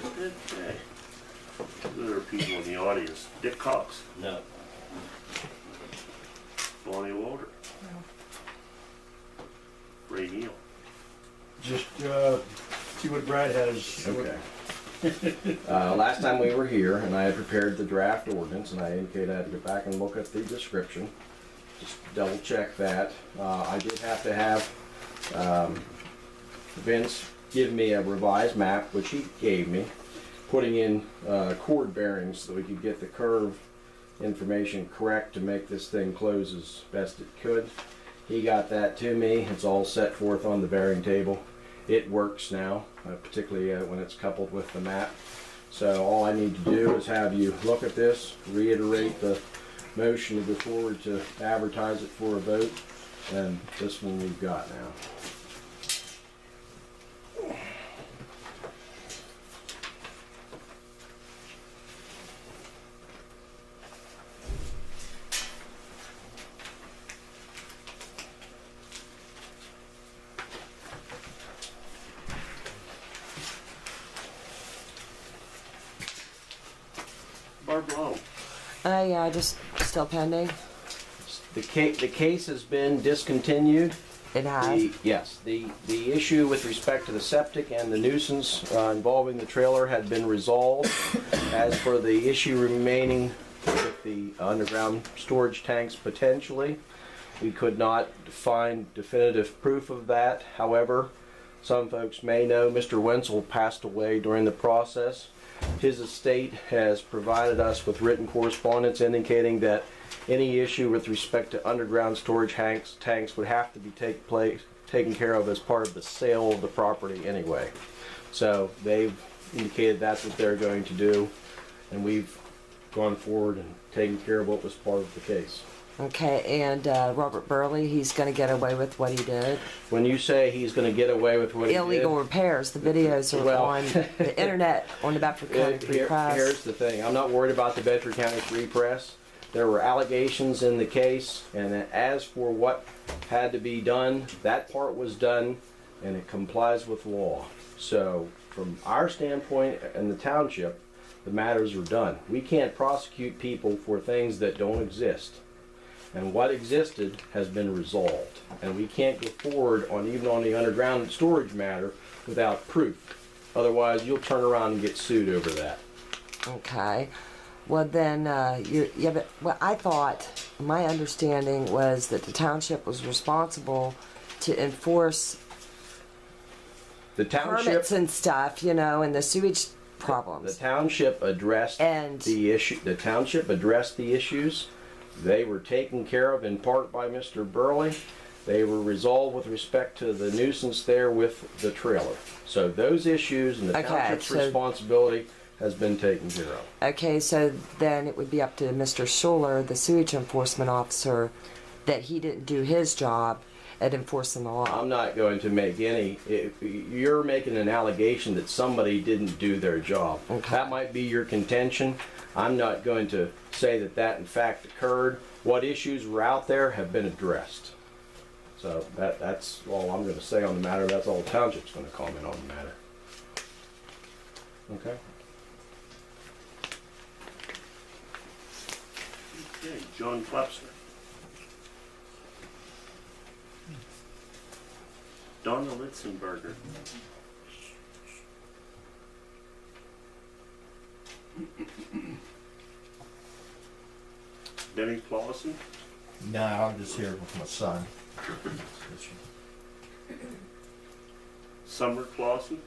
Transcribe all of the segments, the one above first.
Okay. There are people in the audience. Dick Cox. No. Bonnie Walter. No. Ray Neal. Just see what Brad has. Okay. Last time we were here, and I had prepared the draft ordinance, and I indicated I had to go back and look at the description. Just double check that. I did have to have Vince give me a revised map, which he gave me, putting in cord bearings so we could get the curve information correct to make this thing close as best it could. He got that to me. It's all set forth on the bearing table. It works now, particularly when it's coupled with the map. So all I need to do is have you look at this, reiterate the motion to go forward to advertise it for a vote, and this one we've got now. Barb Long. Yeah, just still pending. The case has been discontinued. It has. Yes, the issue with respect to the septic and the nuisance involving the trailer had been resolved. As for the issue remaining with the underground storage tanks potentially, we could not find definitive proof of that. However, some folks may know Mr. Wenzel passed away during the process. His estate has provided us with written correspondence indicating that any issue with respect to underground storage tanks would have to be taken care of as part of the sale of the property anyway. So they've indicated that's what they're going to do, and we've gone forward and taken care of what was part of the case. Okay, and Robert Burley, he's going to get away with what he did. When you say he's going to get away with what Illegal he did, repairs. The videos are on the internet on the Bedford County Free Press. Here's the thing. I'm not worried about the Bedford County Free Press. There were allegations in the case, and as for what had to be done, that part was done, and it complies with law. So from our standpoint in the township, the matters are done. We can't prosecute people for things that don't exist. And what existed has been resolved. And we can't go forward on even on the underground storage matter without proof. Otherwise, you'll turn around and get sued over that. Okay. Well then, yeah, but what I thought, my understanding was that the township was responsible to enforce The township, permits and stuff, you know, and the sewage problems. the township addressed And- the issue. The township addressed the issues. They were taken care of in part by Mr. Burley. They were resolved with respect to the nuisance there with the trailer. So those issues and the Okay, township's so- responsibility has been taken care of. Okay, so then it would be up to Mr. Schuler, the sewage enforcement officer, that he didn't do his job at enforcing the law. I'm not going to make any, if you're making an allegation that somebody didn't do their job. Okay. That might be your contention. I'm not going to say that that in fact occurred. What issues were out there have been addressed. So that's all I'm going to say on the matter. That's all the township's going to comment on the matter. Okay? Okay, John Klapser. Donna Litzenberger. Benny Clausen. No, I'm just here with my son. Summer Clausen.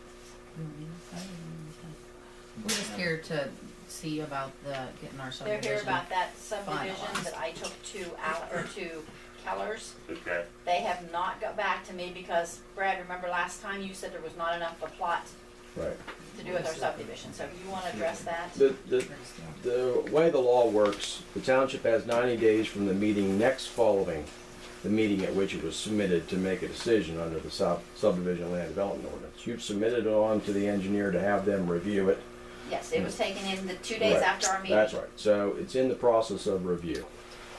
We're just here to see about getting our They're subdivision. here about that subdivision finalized. that I took to Keller's. Okay. They have not got back to me because, Brad, remember last time you said there was not enough of a plot Right. to do with our subdivision, so if you want to address that. The way the law works, the township has 90 days from the meeting next following the meeting at which it was submitted to make a decision under the subdivision land development ordinance. You've submitted it on to the engineer to have them review it. Yes, it was taken in the 2 days Right. after our meeting. That's right. So it's in the process of review.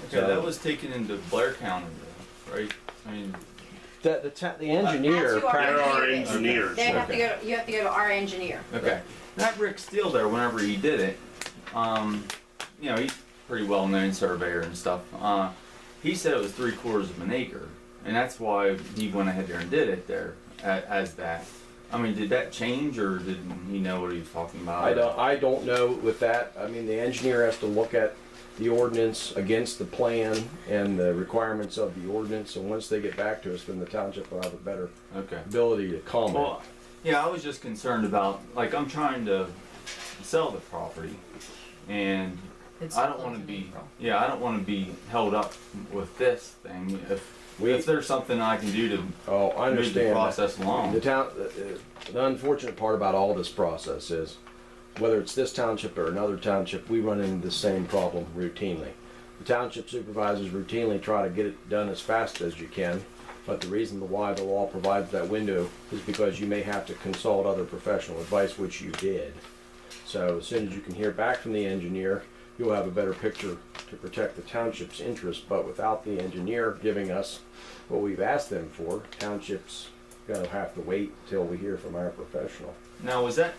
Okay, that was taken into Blair County, though, right? I mean, The engineer. That's who our They're our engineer is. engineers. They have to Okay. go, you have to go to our engineer. Okay. That Rick Steele there, whenever he did it, you know, he's a pretty well-known surveyor and stuff. He said it was 3/4 of an acre, and that's why he went ahead there and did it there as that. I mean, did that change, or didn't he know what he was talking about? I don't know with that. I mean, the engineer has to look at the ordinance against the plan and the requirements of the ordinance, and once they get back to us, then the township will have a better Okay. ability to comment. Well, yeah, I was just concerned about, like, I'm trying to sell the property, and It's I don't closed want to in be, April. yeah, I don't want to be held up with this thing. We- If there's something I can do to Oh, I move the understand. process along. The unfortunate part about all this process is, whether it's this township or another township, we run into the same problem routinely. The township supervisors routinely try to get it done as fast as you can, but the reason why the law provides that window is because you may have to consult other professional advice, which you did. So as soon as you can hear back from the engineer, you'll have a better picture to protect the township's interest, but without the engineer giving us what we've asked them for, townships gonna have to wait till we hear from our professional. Now, was that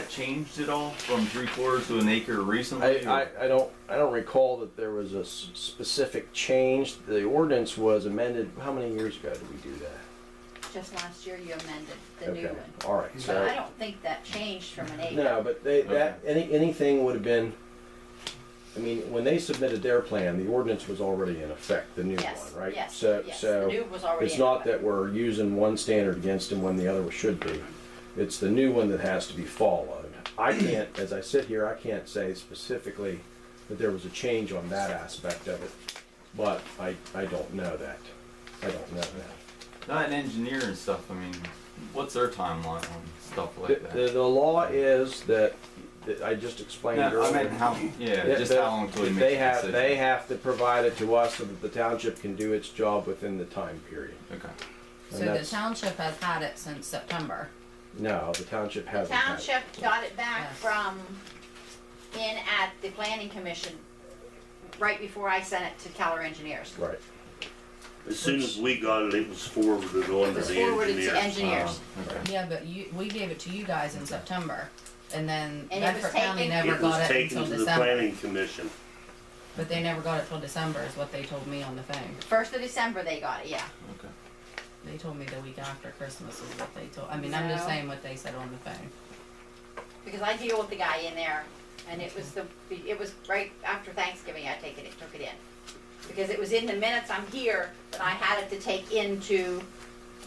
changed at all from 3/4 to an acre recently? I don't recall that there was a specific change. The ordinance was amended, how many years ago did we do that? Just last year you amended the new Okay, one. all right, But so, I don't think that changed from an acre. no, but anything would have been, I mean, when they submitted their plan, the ordinance was already in effect, the new Yes, one, right? yes, So, yes, so the new was already it's in not effect. that we're using one standard against them when the other should be. It's the new one that has to be followed. I can't, as I sit here, I can't say specifically that there was a change on that aspect of it, but I don't know that. I don't know that. Not an engineer and stuff. I mean, what's their timeline on stuff like that? The law is that I just explained No, I earlier. meant how. Yeah, just how long till he makes they the have decision. they have to provide it to us so that the township can do its job within the time period. Okay. So And the that's- township has had it since September. No, the township The hasn't. had it. township got it back Yes. from in at the planning commission right before I sent it to Keller Engineers. Right. As soon as we got it, it was forwarded on It to was the forwarded engineer. to engineers. Okay. Yeah, but we gave it to you guys in September, and then And it was Bedford County taken- never It was got it taken until to the December. planning commission. But they never got it till December, is what they told me on the thing. 1st of December they got it, yeah. Okay. They told me the week after Christmas is what they told. I mean, I'm just No. saying what they said on the thing. Because I deal with the guy in there, and it was right after Thanksgiving I took it in. Because it was in the minutes I'm here that I had it to take into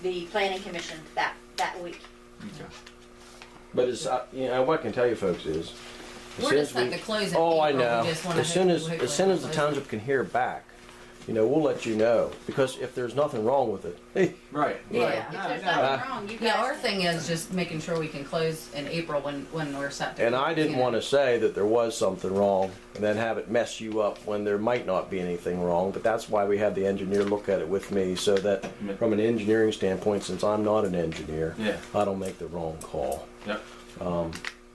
the planning commission that week. Okay. But it's what I can tell you folks is, as We're soon just as we, at the close in oh I April, know, we just wanna as soon as hopefully as soon as the close it. township can hear back, we'll let you know, because if there's nothing wrong with it, hey, Right. Yeah. Right. If No, there's no. nothing wrong, you guys. Yeah, our thing is just making sure we can close in April when we're set to. and I didn't you know. want to say that there was something wrong and then have it mess you up when there might not be anything wrong, but that's why we had the engineer look at it with me, so that Yeah. from an engineering standpoint, since I'm not an engineer, Yeah. I don't make the wrong call. Yep.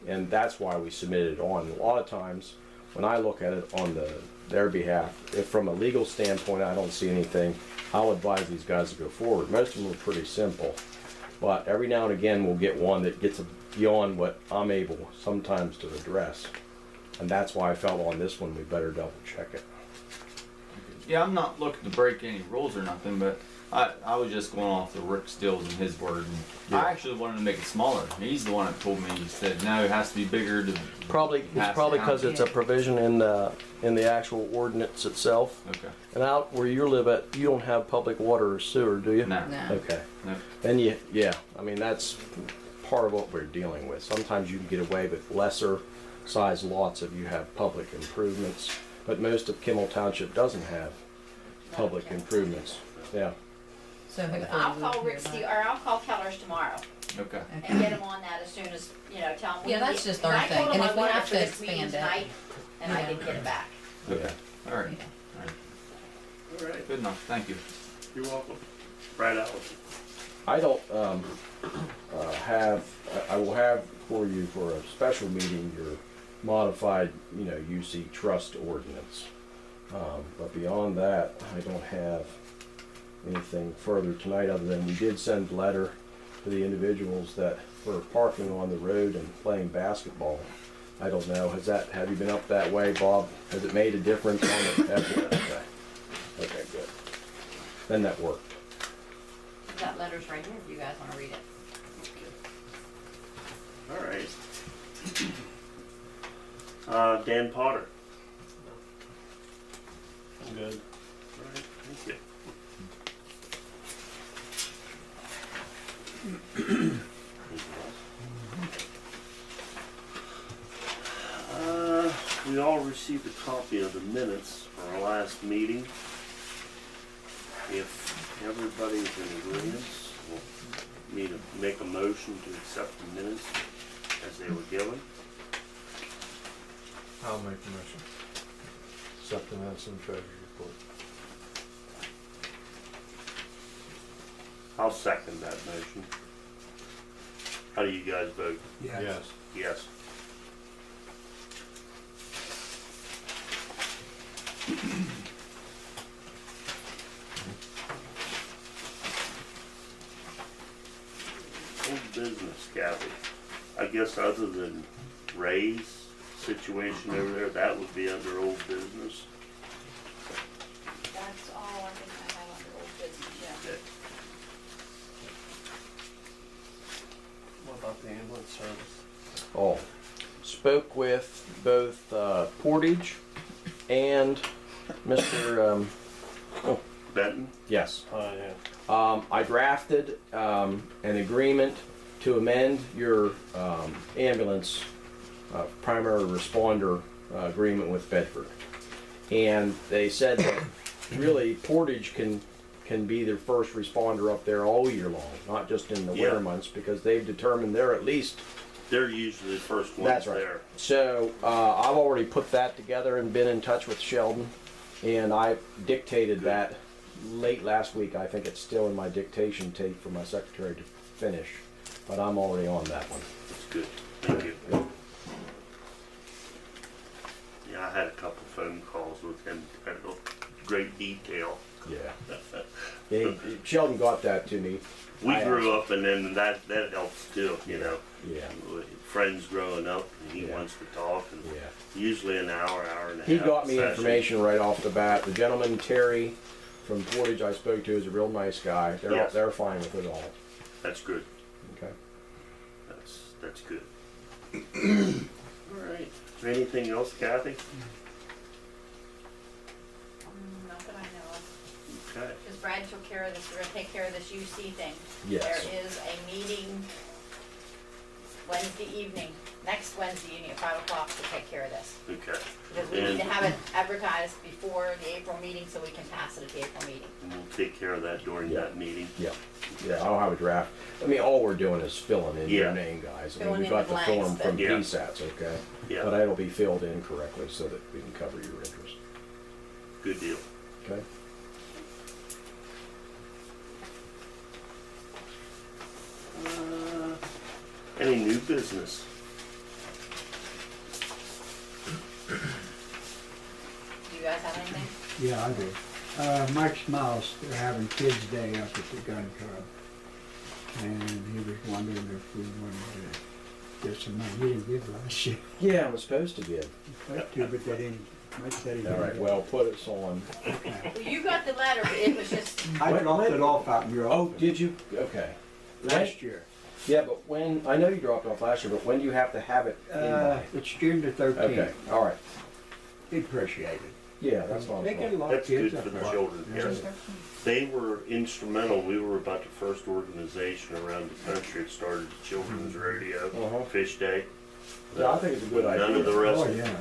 And that's why we submitted it on. A lot of times, when I look at it on their behalf, if from a legal standpoint I don't see anything, I'll advise these guys to go forward. Most of them are pretty simple, but every now and again we'll get one that gets beyond what I'm able sometimes to address. And that's why I felt on this one we better double check it. Yeah, I'm not looking to break any rules or nothing, but I was just going off the Rick Stills and his word. And Yeah. I actually wanted to make it smaller. He's the one that told me. He said, "No, it has to be bigger." To Probably pass it's probably the because it's a provision in the actual ordinance itself. Okay. And out where you live at, you don't have public water or sewer, do you? No. No. Okay. No. And I mean, that's part of what we're dealing with. Sometimes you can get away with lesser size lots if you have public improvements, but most of Kimmel Township doesn't have public improvements. Yeah. So hopefully I'll we'll call hear Rick back. Steele, or I'll call Keller's tomorrow Okay. and get him on that as soon as, tell him. Yeah, that's just our thing. And if we have to expand it. Tonight, and I Yeah. didn't get it back. Okay. All right. Yeah. All right. All right, Good enough. Thank you. you're welcome. Brad Allison. I don't I will have for you for a special meeting your modified, UC trust ordinance. But beyond that, I don't have anything further tonight, other than we did send a letter to the individuals that were parking on the road and playing basketball. I don't know, have you been up that way, Bob? Has it made a difference on it? Okay. Okay, good. Then that worked. That letter's right here if you guys wanna read it. All right. Dan Potter. I'm good. All right, thank you. We all received a copy of the minutes for our last meeting. If everybody's in agreement, we'll need to make a motion to accept the minutes as they were given. I'll make the motion. Accept the minutes and treasurer's report. I'll second that motion. How do you guys vote? Yes. Yes. Old business, Kathy. I guess other than Ray's situation over there, that would be under old business. That's all I think I have under old business, yeah. Okay. What about the ambulance service? Oh, spoke with both Portage and Mr. Benton? Yes. Oh, yeah. I drafted an agreement to amend your ambulance primary responder agreement with Bedford. And they said that really Portage can be their first responder up there all year long, not just in the winter months, because they've determined they're at least. They're usually the first ones That's right. there. So I've already put that together and been in touch with Sheldon, and I dictated that late last week. I think it's still in my dictation tape for my secretary to finish, but I'm already on that one. That's good. Thank you. Yeah, I had a couple phone calls with him at great detail. Yeah. Sheldon got that to me. We I grew asked. up, and then that helps too, you know. Yeah. Friends growing up, and he Yeah. wants to talk, and Yeah. usually an hour and a half. He got me session. information right off the bat. The gentleman, Terry, from Portage I spoke to is a real nice guy. Yes. They're fine with it all. That's good. Okay. That's good. All right. Is there anything else, Kathy? Not that I know of. Okay. Because Brad took care of this, we're gonna take care of this UC thing. Yes. There is a meeting Wednesday evening, next Wednesday evening at 5 o'clock to take care of this. Okay. Because we need to have it advertised before the April meeting so we can pass it at the April meeting. And we'll take care of that during Yeah. that meeting. Yeah. Yeah, I'll have a draft. I mean, all we're doing is filling in your Yeah. name, guys. I mean, Filling we in got the the blanks, form from but- Yeah. PSATs, okay? Yeah. But it'll be filled in correctly so that we can cover your interest. Good deal. Okay? Any new business? Do you guys have anything? Yeah, I do. Mike Smiles, they're having Kids Day up at the gun club. And he was wondering if we wanted to give some money. He didn't give last year. Yeah, I was supposed to give. Supposed to, but they didn't. Mike said he All right, didn't. well, put us on. Okay. Well, you got the letter, but it was just, I dropped it off out in your Oh, office did you? Okay. last year. Yeah, but when, I know you dropped off last year, but when do you have to have it in by? It's June the 13th. Okay, all right. He appreciated it. Yeah, that's not a They get a problem. lot That's of kids good up for the there. children. Yeah. Yes. They were instrumental. We were about the first organization around the country that started the children's rodeo, Uh-huh. Fish Day. Yeah, I think it's a good idea. None of the rest. Oh, yeah.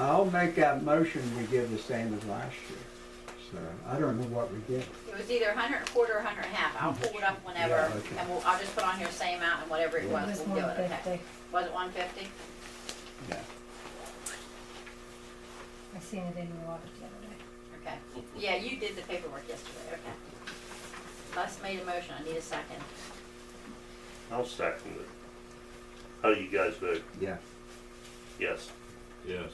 I'll make that motion we give the same as last year. So, I don't know what we did. it was either 100 and a quarter or 100 and a half. I'll pull it up whenever, Yeah, okay. and I'll just put on here same amount and whatever it It was, was we'll do it, okay? 150. Was it 150? Yeah. I seen it in your audit the other day. Okay. Yeah, you did the paperwork yesterday, okay. Les made a motion, I need a second. I'll second it. How do you guys vote? Yeah. Yes. Yes.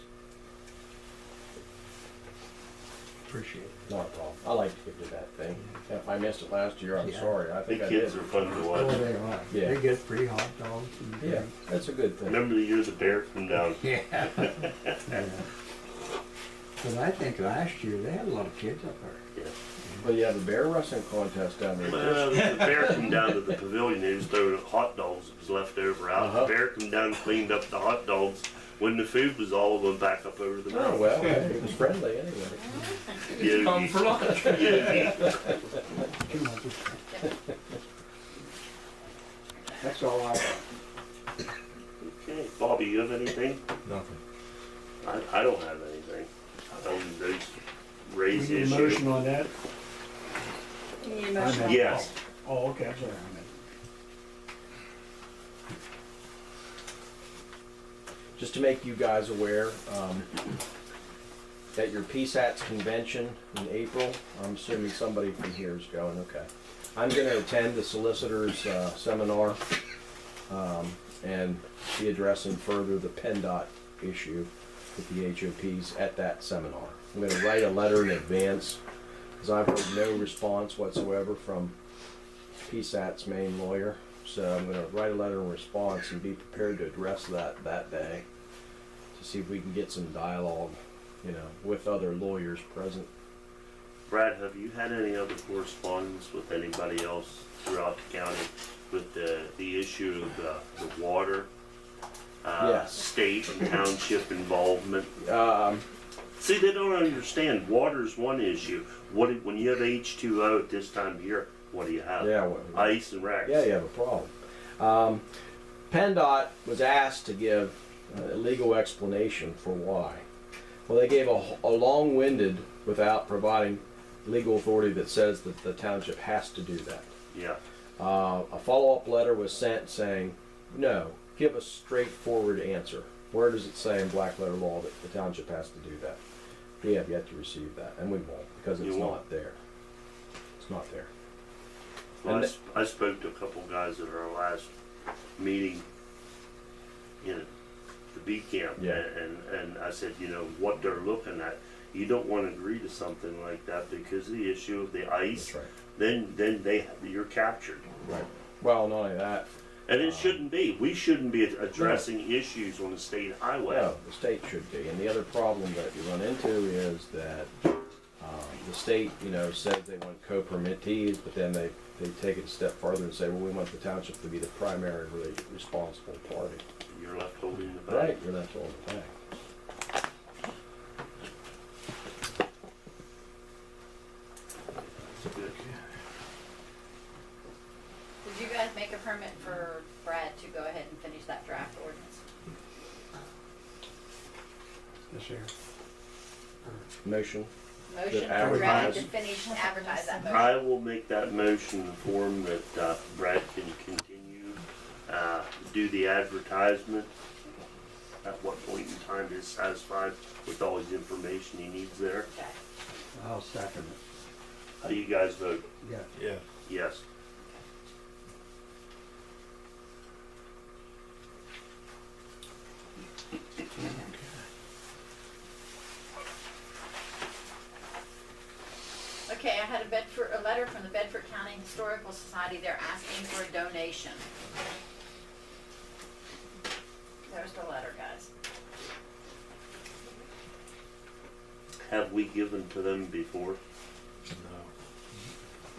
appreciate it. Not a problem. I like to get to that thing. If I missed it last year, I'm Yeah. sorry. I The think I did. kids are fun to Oh, watch. they are. Yeah. They get free hot dogs and Yeah, things. that's a good thing. Remember the year the bear come down? Yeah. Yeah. But I think last year they had a lot of kids up there. Yeah. Well, you have a bear wrestling contest down there. Well, the bear come down to the pavilion. They was throwing hot dogs that was left over out. Uh-huh. The bear come down and cleaned up the hot dogs. When the food was all, went back up over the Oh, mountain. well, it was friendly anyway. Yeah, Come for lunch. yeah, Come on, just- That's all I got. Okay, Bobby, you have anything? Nothing. I don't have anything. Those We raise need a issues. motion on that? You need a I motion? know. Yes. Oh, okay, I'm sorry. I meant- Just to make you guys aware, at your PSATS convention in April, I'm assuming somebody from here is going, okay. I'm gonna attend the solicitors seminar, and be addressing further the PennDOT issue with the HOPs at that seminar. I'm gonna write a letter in advance, because I've heard no response whatsoever from PSAT's main lawyer. So I'm gonna write a letter in response and be prepared to address that day, to see if we can get some dialogue, with other lawyers present. Brad, have you had any other correspondence with anybody else throughout the county with the issue of the water? Yes. State and township involvement. Um, See, they don't understand. Water's one issue. When you have H2O at this time of year, what do you have? yeah, well, Ice and wrecks. yeah, you have a problem. PennDOT was asked to give a legal explanation for why. Well, they gave a long-winded without providing legal authority that says that the township has to do that. Yeah. A follow-up letter was sent saying, no, give a straightforward answer. Where does it say in black letter law that the township has to do that? We have yet to receive that, and we won't, because it's You won't. not there. It's not there. Well, And I spoke to a couple guys at our last meeting in the beat camp, Yeah. and I said, what they're looking at, you don't want to agree to something like that because of the issue of the ice. That's right. Then you're captured, Right. Well, not only that, and it shouldn't be. We shouldn't be addressing issues on a state highway. no, the state should be. And the other problem that you run into is that the state, says they want co-permittees, but then they take it a step further and say, well, we want the township to be the primarily responsible party. You're left holding the bag. Right, you're not told the thing. That's good. Did you guys make a permit for Brad to go ahead and finish that draft ordinance? Yes, sir. Motion. Motion for Brad advertise. to finish, advertise that I motion. will make that motion in the form that Brad can continue, do the advertisement. At what point in time is satisfied with all his information he needs there. Okay. I'll second it. How do you guys vote? Yeah. Yeah. Yes. Okay, I had a letter from the Bedford County Historical Society. They're asking for a donation. There's the letter, guys. Have we given to them before?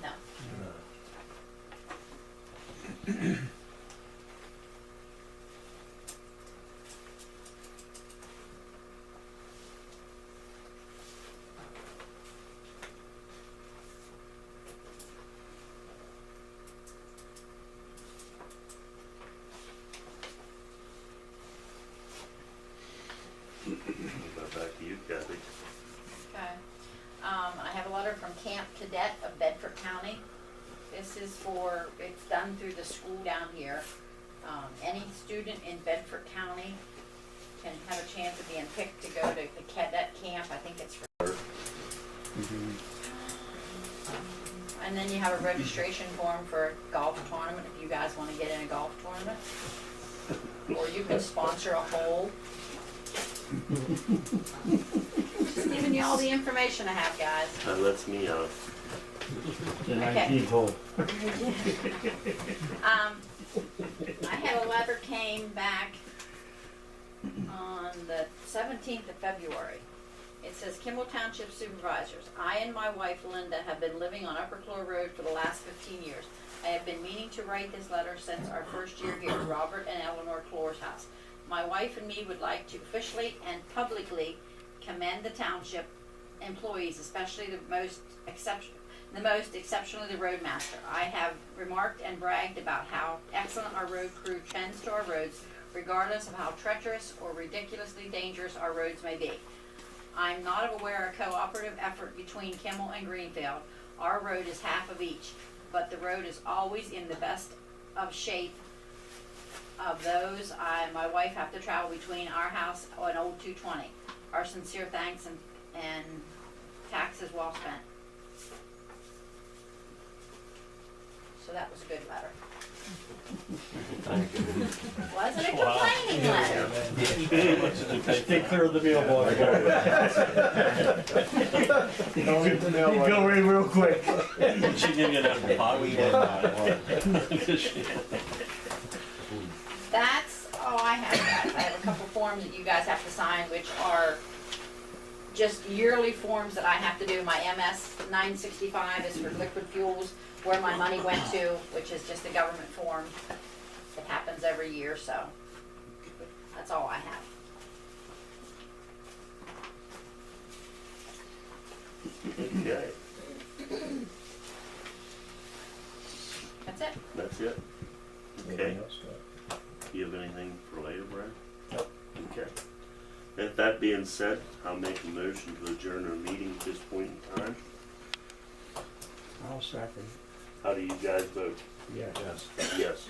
No. No. Go back to you, Kathy. Okay. I have a letter from Camp Cadet of Bedford County. This is it's done through the school down here. Any student in Bedford County can have a chance of being picked to go to the cadet camp. I think it's for. And then you have a registration form for a golf tournament if you guys want to get in a golf tournament. Or you can sponsor a hole. just giving you all the information I have, guys. That lets me out. Okay. hole. I had a letter came back on the 17th of February. It says, Kimmel Township Supervisors, I and my wife Linda have been living on Upper Clore Road for the last 15 years. I have been meaning to write this letter since our first year here, Robert and Eleanor Clore's house. My wife and me would like to officially and publicly commend the township employees, especially the most exceptionally the roadmaster. I have remarked and bragged about how excellent our road crew tends to our roads, regardless of how treacherous or ridiculously dangerous our roads may be. I'm not aware of cooperative effort between Kimmel and Greenfield. Our road is half of each, but the road is always in the best of shape of those I and my wife have to travel between our house and Old 220. Our sincere thanks and taxes well spent. So that was a good letter. Wasn't a complaining letter. Stay clear of the mailbox. He'd go in real quick. She give you an apple pie? That's all I have, guys. I have a couple forms that you guys have to sign, which are just yearly forms that I have to do. My MS 965 is for liquid fuels, where my money went to, which is just a government form. It happens every year, so that's all I have. Okay, That's it. that's it. Okay. Anything else? Do you have anything for later, Brad? Nope. Okay. With that being said, I'll make a motion to adjourn our meeting at this point in time. I'll second. How do you guys vote? Yes. Yes.